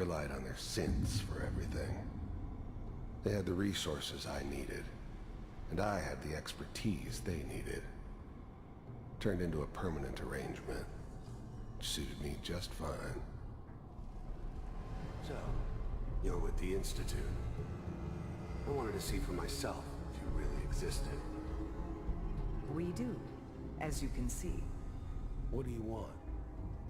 relied on their synths for everything. They had the resources I needed, and I had the expertise they needed. Turned into a permanent arrangement. Suited me just fine. So, you're with the Institute. I wanted to see for myself if you really existed. We do, as you can see. What do you want?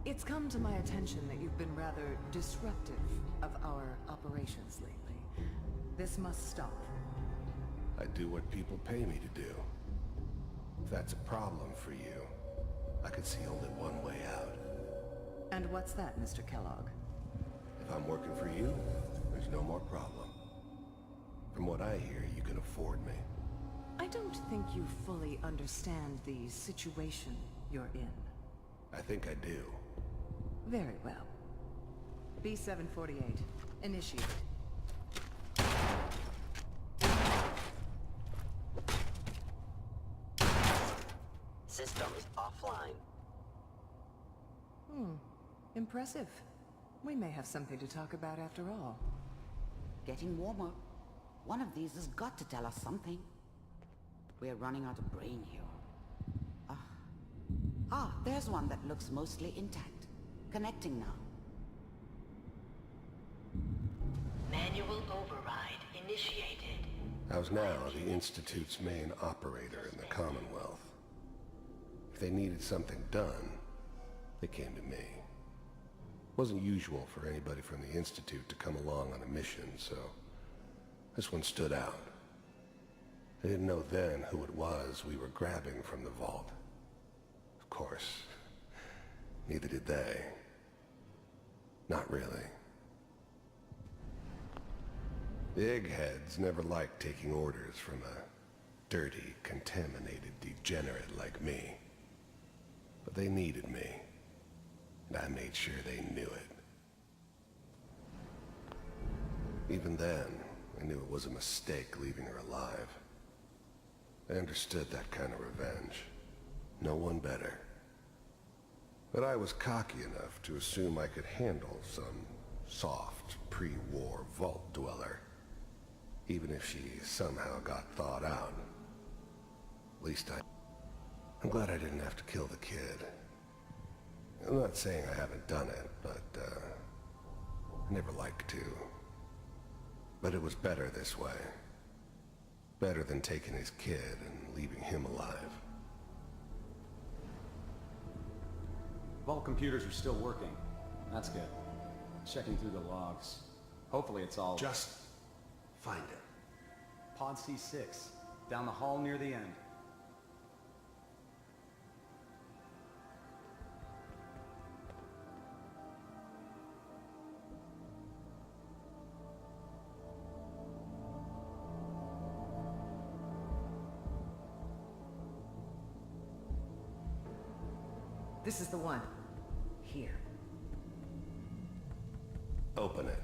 It's come to my attention that you've been rather disruptive of our operations lately. This must stop. I do what people pay me to do. If that's a problem for you, I could see only one way out. And what's that, Mr. Kellogg? If I'm working for you, there's no more problem. From what I hear, you can afford me. I don't think you fully understand the situation you're in. I think I do. Very well. B-748, initiate. Systems offline. Impressive. We may have something to talk about after all. Getting warmer. One of these has got to tell us something. We're running out of brain here. There's one that looks mostly intact. Connecting now. Manual override initiated. I was now the Institute's main operator in the Commonwealth. If they needed something done, they came to me. It wasn't usual for anybody from the Institute to come along on a mission, so this one stood out. I didn't know then who it was we were grabbing from the vault. Of course, neither did they. Not really. The eggheads never liked taking orders from a dirty, contaminated degenerate like me. But they needed me, and I made sure they knew it. Even then, I knew it was a mistake leaving her alive. I understood that kind of revenge. No one better. But I was cocky enough to assume I could handle some soft, pre-war vault dweller, even if she somehow got thawed out. At least I'm glad I didn't have to kill the kid. I'm not saying I haven't done it, but I never liked to. But it was better this way. Better than taking his kid and leaving him alive. Vault computers are still working. That's good. Checking through the logs. Hopefully it's all... Just find it. Pod C6. Down the hall near the end. This is the one. Here. Open it.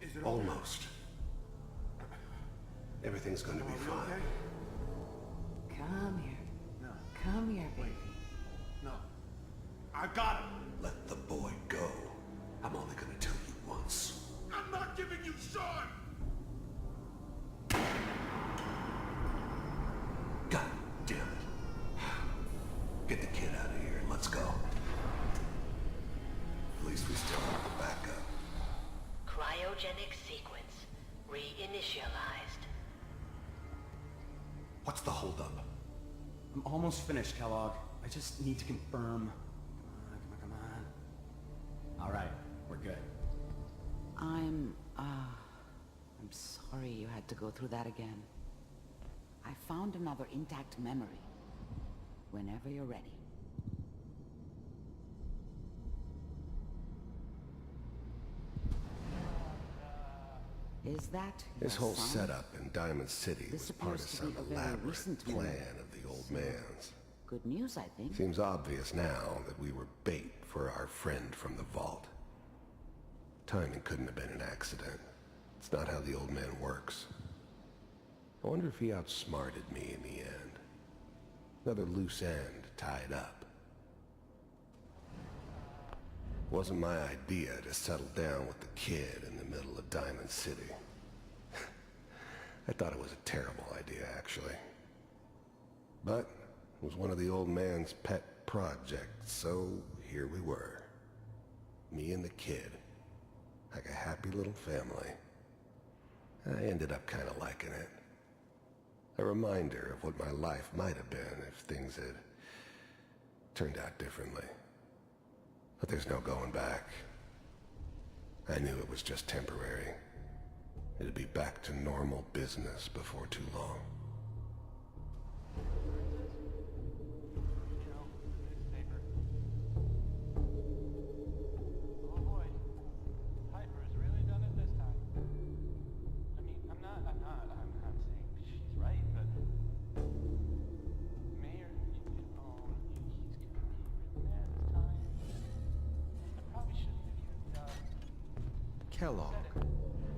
Is it Almost. Everything's going to be fine. Okay? Come here. No. Come here, baby. No. I got him. Let the boy go. I'm only going to tell you once. I'm not giving you Sean! God damn it. Get the kid out of here and let's go. At least we still have the backup. Cryogenic sequence reinitialized. What's the holdup? I'm almost finished, Kellogg. I just need to confirm. Come on. All right, we're good. I'm sorry you had to go through that again. I found another intact memory. Whenever you're ready. Is that your This whole son? setup in Diamond City This was part of appears to be some a very elaborate recent plan memory. of the old man's. Good news, I think. Seems obvious now that we were bait for our friend from the vault. Timing couldn't have been an accident. It's not how the old man works. I wonder if he outsmarted me in the end. Another loose end tied up. Wasn't my idea to settle down with the kid in the middle of Diamond City. I thought it was a terrible idea, actually. But it was one of the old man's pet projects, so here we were. Me and the kid. Like a happy little family. I ended up kind of liking it. A reminder of what my life might have been if things had turned out differently. But there's no going back. I knew it was just temporary. It'd be back to normal business before too long. Oh boy, Piper has really done it this time. I mean, I'm not saying she's right, but Mayor, he's gonna be really mad this time. I probably shouldn't have even, Kellogg. said it.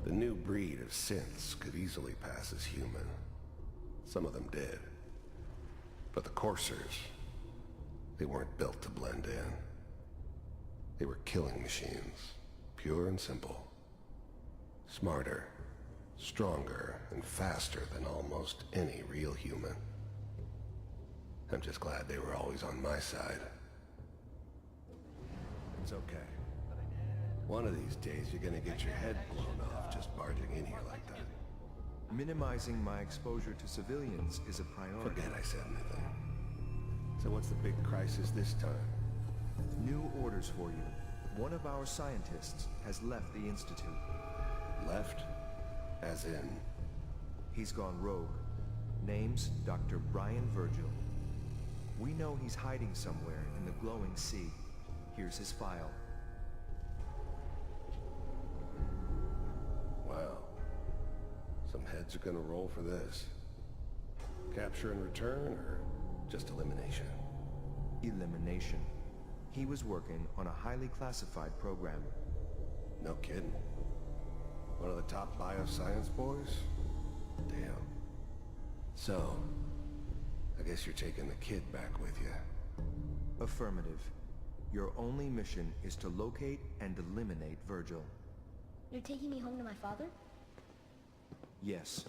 The new breed of synths could easily pass as human. Some of them did. But the coursers, they weren't built to blend in. They were killing machines, pure and simple. Smarter, stronger, and faster than almost any real human. I'm just glad they were always on my side. It's okay. One of these days you're gonna get your head blown off just barging in here like that. Minimizing my exposure to civilians is a priority. Forget I said anything. So what's the big crisis this time? New orders for you. One of our scientists has left the Institute. Left? As in? He's gone rogue. Name's Dr. Brian Virgil. We know he's hiding somewhere in the glowing sea. Here's his file. Wow. Some heads are gonna roll for this. Capture and return, or just elimination? Elimination. He was working on a highly classified program. No kidding. One of the top bioscience boys? Damn. So, I guess you're taking the kid back with you. Affirmative. Your only mission is to locate and eliminate Virgil. You're taking me home to my father? Yes.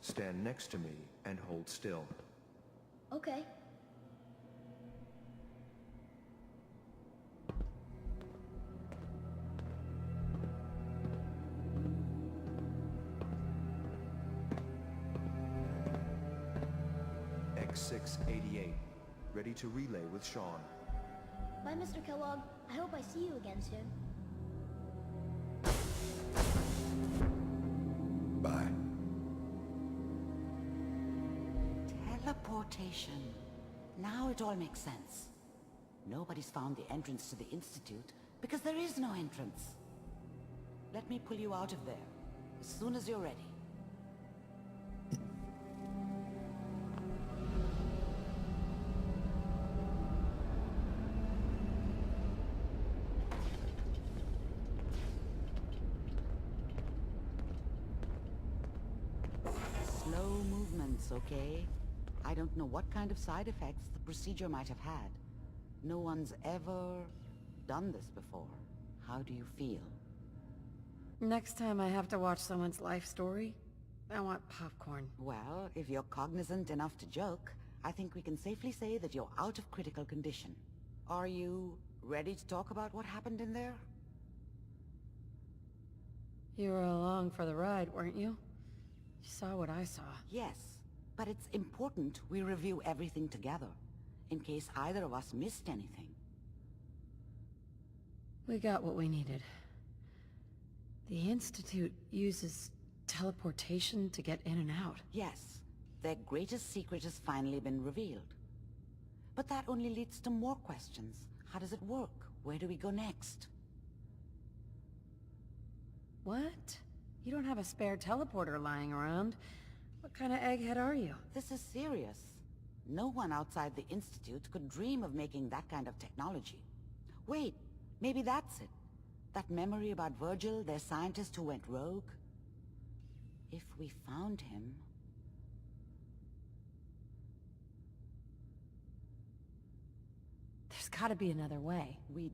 Stand next to me and hold still. Okay. X688. Ready to relay with Sean. Bye, Mr. Kellogg. I hope I see you again soon. Bye. Teleportation. Now it all makes sense. Nobody's found the entrance to the Institute because there is no entrance. Let me pull you out of there as soon as you're ready. Slow movements, okay? I don't know what kind of side effects the procedure might have had. No one's ever done this before. How do you feel? Next time I have to watch someone's life story, I want popcorn. Well, if you're cognizant enough to joke, I think we can safely say that you're out of critical condition. Are you ready to talk about what happened in there? You were along for the ride, weren't you? You saw what I saw. Yes, but it's important we review everything together, in case either of us missed anything. We got what we needed. The Institute uses teleportation to get in and out. Yes, their greatest secret has finally been revealed. But that only leads to more questions. How does it work? Where do we go next? What? You don't have a spare teleporter lying around. What kind of egghead are you? This is serious. No one outside the Institute could dream of making that kind of technology. Wait, maybe that's it. That memory about Virgil, their scientist who went rogue? If we found him... There's gotta be another way. We